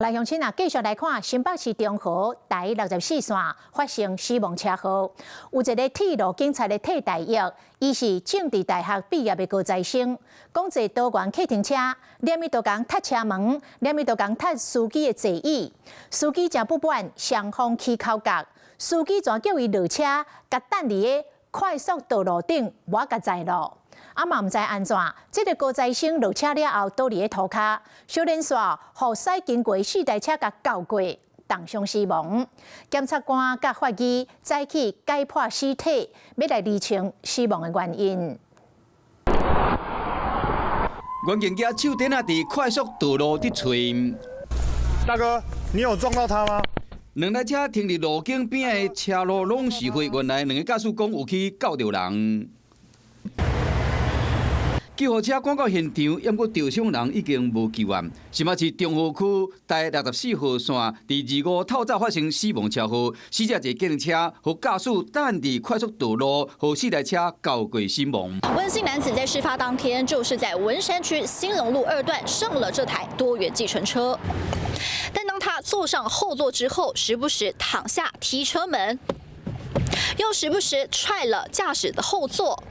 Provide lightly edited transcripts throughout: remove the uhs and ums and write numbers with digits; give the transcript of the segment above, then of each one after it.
来，乡亲啊，继续来看新北市中和第64线发生死亡车祸，有一个铁路警察的替代役，伊是政治大学毕业的高材生，讲坐多元客停车，连伊都讲踢车门，连伊都讲踢司机的座椅，司机真不满，双方起口角，司机全叫伊落车，甲等伫个快速道路顶，我甲载路。 嘛毋知安怎，这个高材生落车了后，倒伫个涂骹，小连续互驶经过4台车甲交过，当场死亡。检察官甲法医早起解剖尸体，要来厘清死亡的原因。原警家手电啊，伫快速道路伫吹。大哥，你有撞到他吗？ 两台车停伫路径边的车路拢是灰，原来两个驾驶讲有去救着人。 救护车赶到现场，不过受伤人已经无救援。新北市中和区第64号线第25透早发生死亡车祸，死者一计程车和驾驶等伫快速道路和4台车交过身亡。温姓男子在事发当天就是在文山区兴隆路2段上了这台多元计程车，但当他坐上后座之后，时不时躺下踢车门，又时不时踹了驾驶的后座。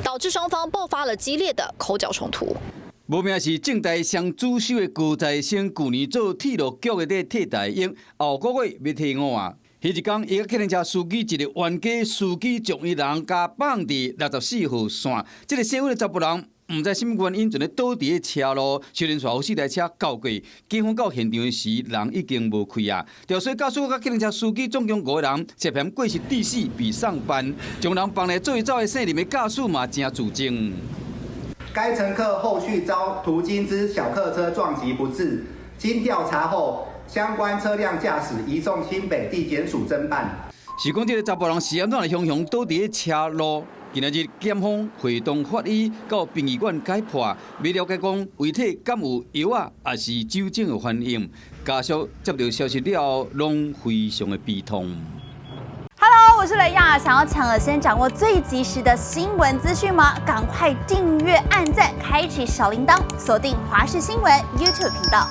导致双方爆发了激烈的口角冲突。无名是正大上主修的高材生，去年做铁路局的替代役，后个月要退伍啊。迄一天，伊甲客人车司机一个冤家司机将伊人甲放伫64号线，这个姓温的查甫人。 唔知什么原因，就咧倒伫个车路，小连续有4台车交过。警方到现场时，人已经无开啊。肇事驾驶甲客人车司机总共5个人，涉嫌过失致死被上班，将人放来做走的姓林的驾驶嘛，正自证。该乘客后续遭途经之小客车撞击不治，经调查后，相关车辆驾驶移送新北地检署侦办。是讲这个查甫人是安怎来雄雄倒伫个车路？ 今日检方会同法医到殡仪馆解剖，要了解讲遗体敢有药啊，还是酒精的反应。家属接到消息了后，拢非常的悲痛。Hello， 我是雷亚，想要抢先掌握最及时的新闻资讯吗？赶快订阅、按赞、开启小铃铛，锁定华视新闻 YouTube 频道。